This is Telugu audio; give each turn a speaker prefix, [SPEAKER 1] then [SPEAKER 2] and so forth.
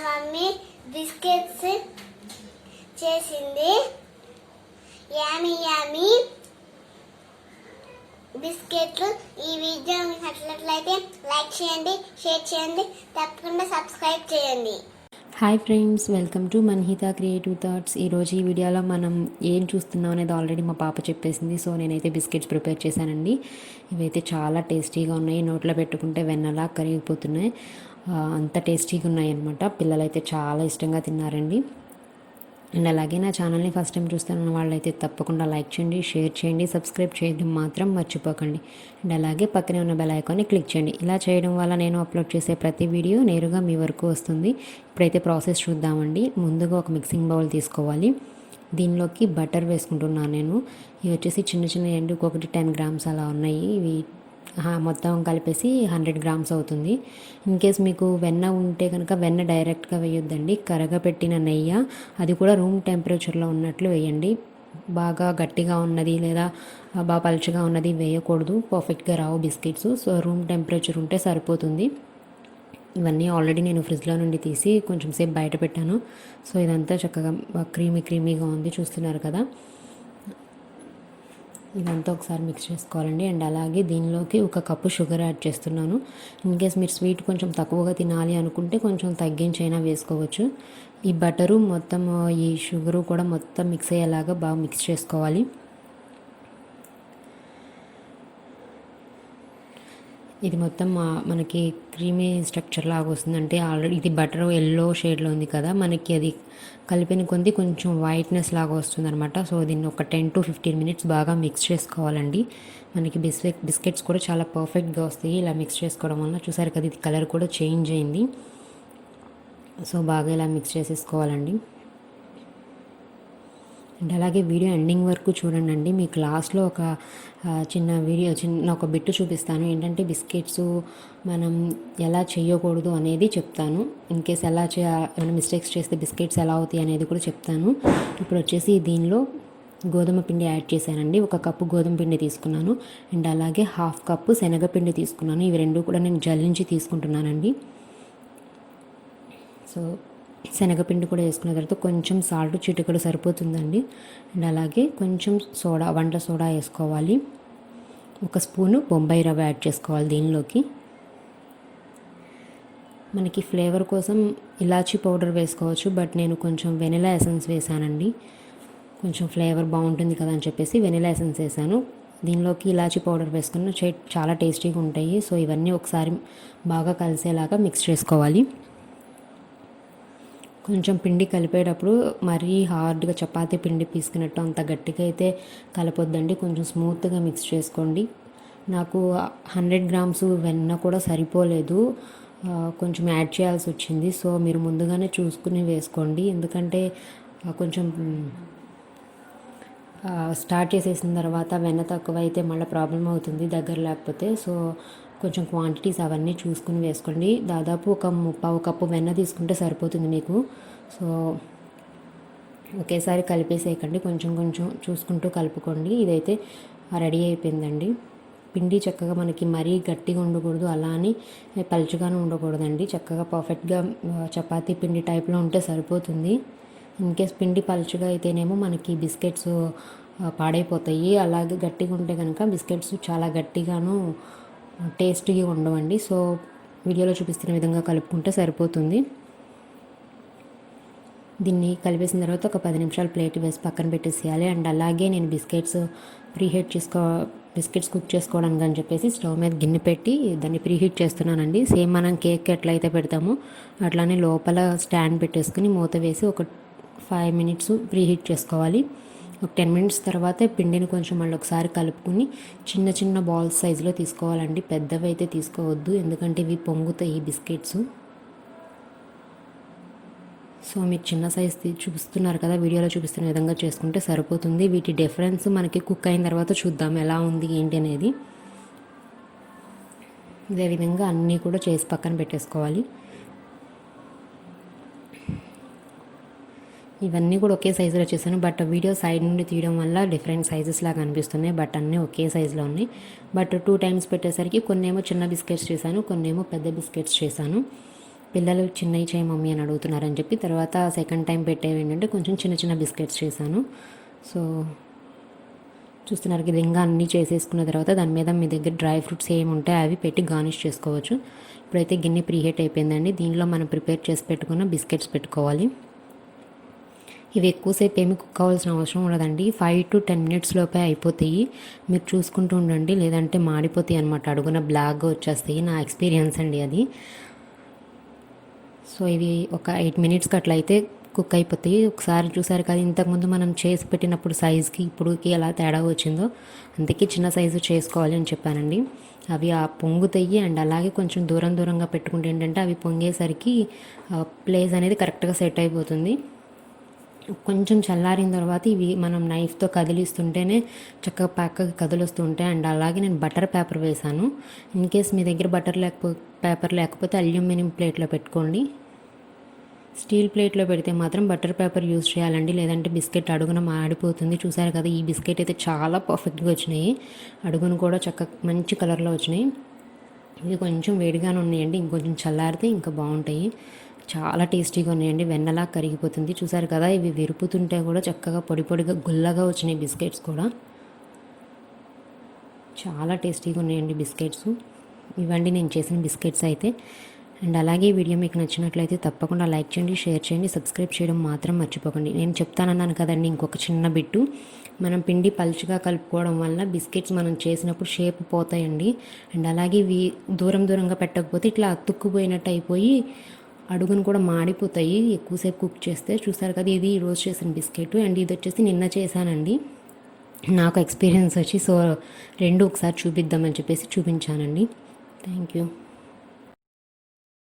[SPEAKER 1] మమ్మీ బిస్కెట్స్ చేసింది. యామీ యామీ బిస్కెట్లు. ఈ వీడియో మీకు నచ్చినట్లయితే లైక్ చేయండి, షేర్ చేయండి, తప్పకుండా సబ్స్క్రైబ్ చేయండి.
[SPEAKER 2] Hi friends, welcome to Manhitha creative thoughts. ఈరోజు ఈ వీడియోలో మనం ఏం చూస్తున్నాం అనేది ఆల్రెడీ మా పాప చెప్పేసింది. సో నేనైతే బిస్కెట్స్ ప్రిపేర్ చేశానండి. ఇవైతే చాలా టేస్టీగా ఉన్నాయి. నోట్లో పెట్టుకుంటే వెన్నలా కరిగిపోతున్నాయి. అంత టేస్టీగా ఉన్నాయి అన్నమాట. పిల్లలైతే చాలా ఇష్టంగా తిన్నారండి. అండ్ అలాగే నా ఛానల్ని ఫస్ట్ టైం చూస్తున్న వాళ్ళైతే తప్పకుండా లైక్ చేయండి, షేర్ చేయండి, సబ్స్క్రైబ్ చేయడం మాత్రం మర్చిపోకండి. అండ్ అలాగే పక్కనే ఉన్న బెల్ ఐకాన్ని క్లిక్ చేయండి. ఇలా చేయడం వల్ల నేను అప్లోడ్ చేసే ప్రతి వీడియో నేరుగా మీ వరకు వస్తుంది. ఇప్పుడైతే ప్రాసెస్ చూద్దామండి. ముందుగా ఒక మిక్సింగ్ బౌల్ తీసుకోవాలి. దీనిలోకి బటర్ వేసుకుంటున్నాను నేను. ఇవి వచ్చేసి చిన్న చిన్న ఎండుకు ఒకటి 10 గ్రామ్స్ అలా ఉన్నాయి. ఇవి మొత్తం కలిపేసి 100 గ్రామ్స్ అవుతుంది. ఇన్ కేస్ మీకు వెన్న ఉంటే కనుక వెన్న డైరెక్ట్గా వేయొద్దండి. కరగపెట్టిన నెయ్యి, అది కూడా రూమ్ టెంపరేచర్లో ఉన్నట్లు వేయండి. బాగా గట్టిగా ఉన్నది లేదా బాగా పలుచగా ఉన్నది వేయకూడదు. పర్ఫెక్ట్గా రావు బిస్కెట్స్. సో రూమ్ టెంపరేచర్ ఉంటే సరిపోతుంది. ఇవన్నీ ఆల్రెడీ నేను ఫ్రిడ్జ్లో నుండి తీసి కొంచెం సేపు బయట పెట్టాను. సో ఇదంతా చక్కగా క్రీమీగా ఉంది, చూస్తున్నారు కదా. ఇదంతా ఒకసారి మిక్స్ చేసుకోవాలండి. అండ్ అలాగే దీనిలోకి 1 కప్పు షుగర్ యాడ్ చేస్తున్నాను. ఇన్ కేస్ మీరు స్వీట్ కొంచెం తక్కువగా తినాలి అనుకుంటే కొంచెం తగ్గించైనా వేసుకోవచ్చు. ఈ బటరు మొత్తం ఈ షుగరు కూడా మొత్తం మిక్స్ అయ్యేలాగా బాగా మిక్స్ చేసుకోవాలి. ఇది మొత్తం మనకి క్రీమీ స్ట్రక్చర్ లాగా వస్తుంది. అంటే ఆల్రెడీ ఇది బటర్ ఎల్లో షేడ్లో ఉంది కదా, మనకి అది కలిపిన కొద్ది కొంచెం వైట్నెస్ లాగా వస్తుంది అనమాట. సో దీన్ని ఒక 10 to 15 మినిట్స్ బాగా మిక్స్ చేసుకోవాలండి. మనకి బిస్కెట్స్ కూడా చాలా పర్ఫెక్ట్గా వస్తాయి ఇలా మిక్స్ చేసుకోవడం వల్ల. చూసారు కదా, ఇది కలర్ కూడా చేంజ్ అయింది. సో బాగా ఇలా మిక్స్ చేసేసుకోవాలండి. అండ్ అలాగే వీడియో ఎండింగ్ వరకు చూడండి. మీకు లాస్ట్లో ఒక చిన్న ఒక బిట్టు చూపిస్తాను. ఏంటంటే బిస్కెట్స్ మనం ఎలా చేయకూడదు అనేది చెప్తాను. ఇన్ కేస్ ఏమైనా మిస్టేక్స్ చేస్తే బిస్కెట్స్ ఎలా అవుతాయి అనేది కూడా చెప్తాను. ఇప్పుడు వచ్చేసి దీనిలో గోధుమ పిండి యాడ్ చేశానండి. 1 కప్పు గోధుమ పిండి తీసుకున్నాను. అండ్ అలాగే 1/2 కప్పు శనగపిండి తీసుకున్నాను. ఇవి రెండు కూడా నేను జల్లించి తీసుకుంటున్నానండి. సో శనగపిండి కూడా వేసుకున్న తర్వాత కొంచెం సాల్ట్ చిటికెడు సరిపోతుందండి. అండ్ అలాగే కొంచెం వంట సోడా వేసుకోవాలి. 1 స్పూను బొంబాయి రవ్వ యాడ్ చేసుకోవాలి దీనిలోకి. మనకి ఫ్లేవర్ కోసం ఇలాచీ పౌడర్ వేసుకోవచ్చు, బట్ నేను కొంచెం వెనిలా ఎసెన్స్ వేసానండి. కొంచెం ఫ్లేవర్ బాగుంటుంది కదా అని చెప్పేసి వెనిలా ఎసెన్స్ వేసాను. దీనిలోకి ఇలాచీ పౌడర్ వేసుకున్న చాలా టేస్టీగా ఉంటాయి. సో ఇవన్నీ ఒకసారి బాగా కలిసేలాగా మిక్స్ చేసుకోవాలి. కొంచెం పిండి కలిపేటప్పుడు మరీ హార్డ్గా చపాతీ పిండి పీసుకున్నట్టు అంత గట్టిగా అయితే కలపొద్దండి. కొంచెం స్మూత్గా మిక్స్ చేసుకోండి. నాకు 100 గ్రామ్స్ వెన్న కూడా సరిపోలేదు, కొంచెం యాడ్ చేయాల్సి వచ్చింది. సో మీరు ముందుగానే చూసుకుని వేసుకోండి. ఎందుకంటే కొంచెం స్టార్ట్ చేసేసిన తర్వాత వెన్న తక్కువ అయితే మళ్ళీ ప్రాబ్లం అవుతుంది దగ్గర లేకపోతే. సో కొంచెం క్వాంటిటీస్ అవన్నీ చూసుకుని వేసుకోండి. దాదాపు 1 కప్పు వెన్న తీసుకుంటే సరిపోతుంది మీకు. సో ఒకేసారి కలిపేసేయకండి, కొంచెం కొంచెం చూసుకుంటూ కలుపుకోండి. ఇదైతే రెడీ అయిపోయిందండి. పిండి చక్కగా మనకి మరీ గట్టిగా ఉండకూడదు, అలా అని పలుచగానే ఉండకూడదండి. చక్కగా పర్ఫెక్ట్గా చపాతీ పిండి టైప్లో ఉంటే సరిపోతుంది. ఇన్కేస్ పిండి పలుచగా అయితేనేమో మనకి బిస్కెట్స్ పాడైపోతాయి. అలాగే గట్టిగా ఉంటే కనుక బిస్కెట్స్ చాలా గట్టిగాను టేస్టీగా ఉండవండి. సో వీడియోలో చూపిస్తున్న విధంగా కలుపుకుంటే సరిపోతుంది. దీన్ని కలిపేసిన తర్వాత ఒక 10 నిమిషాలు ప్లేట్ వేసి పక్కన పెట్టేసేయాలి. అండ్ అలాగే నేను బిస్కెట్స్ కుక్ చేసుకోవడానికి అని చెప్పేసి స్టవ్ మీద గిన్నె పెట్టి దాన్ని ప్రీహీట్ చేస్తున్నానండి. సేమ్ మనం కేక్ ఎట్లయితే పెడతామో అట్లానే లోపల స్టాండ్ పెట్టేసుకుని మూత వేసి ఒక 5 మినిట్స్ ప్రీహీట్ చేసుకోవాలి. ఒక 10 మినిట్స్ తర్వాత పిండిని కొంచెం మళ్ళీ ఒకసారి కలుపుకుని చిన్న చిన్న బాల్స్ సైజులో తీసుకోవాలండి. పెద్దవి అయితే తీసుకోవద్దు, ఎందుకంటే ఇవి పొంగుతాయి బిస్కెట్స్. సో మీరు చిన్న సైజ్ చూపిస్తున్నారు కదా, వీడియోలో చూపిస్తున్న విధంగా చేసుకుంటే సరిపోతుంది. వీటి డిఫరెన్స్ మనకి కుక్ అయిన తర్వాత చూద్దాం ఎలా ఉంది ఏంటి అనేది. ఇదే విధంగా అన్నీ కూడా చేసి పక్కన పెట్టేసుకోవాలి. ఇవన్నీ కూడా ఒకే సైజులో చేశాను, బట్ వీడియో సైడ్ నుండి తీయడం వల్ల డిఫరెంట్ సైజెస్ లాగా అనిపిస్తున్నాయి. బట్ అన్నీ ఒకే సైజులో ఉన్నాయి. బట్ 2 టైమ్స్ పెట్టేసరికి కొన్నేమో చిన్న బిస్కెట్స్ చేశాను, కొన్నేమో పెద్ద బిస్కెట్స్ చేశాను. పిల్లలు చిన్నవి చేయి మమ్మీ అని అడుగుతున్నారని చెప్పి తర్వాత సెకండ్ టైం పెట్టేవి ఏంటంటే కొంచెం చిన్న చిన్న బిస్కెట్స్ చేశాను. సో చూస్తున్నారు ఇది ఇంకా అన్నీ చేసేసుకున్న తర్వాత దాని మీద మీ దగ్గర డ్రై ఫ్రూట్స్ ఏమి ఉంటాయి అవి పెట్టి గార్నిష్ చేసుకోవచ్చు. ఇప్పుడైతే గిన్నె ప్రీహీట్ అయిపోయిందండి. దీనిలో మనం ప్రిపేర్ చేసి పెట్టుకున్న బిస్కెట్స్ పెట్టుకోవాలి. ఇవి ఎక్కువసేపు ఏమి కుక్ అవ్వాల్సిన అవసరం ఉండదండి. 5 to 10 minutes లోపే అయిపోతాయి. మీరు చూసుకుంటూ ఉండండి, లేదంటే మాడిపోతాయి అనమాట, అడుగున బ్లాక్గా వచ్చేస్తాయి. నా ఎక్స్పీరియన్స్ అండి అది. సో ఇవి ఒక 8 minutesకి అట్లా అయితే కుక్ అయిపోతాయి. ఒకసారి చూసారు కదా ఇంతకుముందు మనం చేసి పెట్టినప్పుడు సైజుకి ఇప్పుడుకి ఎలా తేడా వచ్చిందో, అందుకే చిన్న సైజు చేసుకోవాలి అని చెప్పానండి. అవి ఆ పొంగుతాయి అండ్ అలాగే కొంచెం దూరంగా పెట్టుకుంటే ఏంటంటే అవి పొంగేసరికి ప్లేస్ అనేది కరెక్ట్గా సెట్ అయిపోతుంది. కొంచెం చల్లారిన తర్వాత ఇవి మనం నైఫ్తో కదిలిస్తుంటేనే చక్కగా పక్కకి కదిలిస్తూ ఉంటాయి. అండ్ అలాగే నేను బటర్ పేపర్ వేసాను. ఇన్ కేస్ మీ దగ్గర పేపర్ లేకపోతే అల్యూమినియం ప్లేట్లో పెట్టుకోండి. స్టీల్ ప్లేట్లో పెడితే మాత్రం బటర్ పేపర్ యూజ్ చేయాలండి, లేదంటే బిస్కెట్ అడుగున మాడిపోతుంది. చూసారు కదా ఈ బిస్కెట్ అయితే చాలా పర్ఫెక్ట్గా వచ్చినాయి. అడుగును కూడా చక్కగా మంచి కలర్లో వచ్చినాయి. ఇవి కొంచెం వేడిగానే ఉన్నాయండి, ఇంకొంచెం చల్లారితే ఇంకా బాగుంటాయి. చాలా టేస్టీగా ఉన్నాయండి, వెన్నలా కరిగిపోతుంది. చూసారు కదా ఇవి విరుపుతుంటే కూడా చక్కగా పొడిగా గుల్లగా వచ్చినాయి బిస్కెట్స్ కూడా. చాలా టేస్టీగా ఉన్నాయండి బిస్కెట్స్. ఇవండి నేను చేసిన బిస్కెట్స్ అయితే. అండ్ అలాగే ఈ వీడియో మీకు నచ్చినట్లయితే తప్పకుండా లైక్ చేయండి, షేర్ చేయండి, సబ్స్క్రైబ్ చేయడం మాత్రం మర్చిపోకండి. నేను చెప్తానన్నాను కదండి ఇంకొక చిన్న బిట్టు, మనం పిండి పలుచగా కలుపుకోవడం వల్ల బిస్కెట్స్ మనం చేసినప్పుడు షేప్ పోతాయండి. అండ్ అలాగే ఇవి దూరంగా పెట్టకపోతే ఇట్లా అతుక్కుపోయినట్టు అయిపోయి అడుగును కూడా మాడిపోతాయి ఎక్కువసేపు కుక్ చేస్తే. చూసారు కదా ఇది ఈరోజు చేసిన బిస్కెట్ అండ్ ఇది వచ్చేసి నిన్న చేశానండి. నాకు ఎక్స్పీరియన్స్ వచ్చి సో రెండు ఒకసారి చూపిద్దామని చెప్పేసి చూపించానండి. Thank you.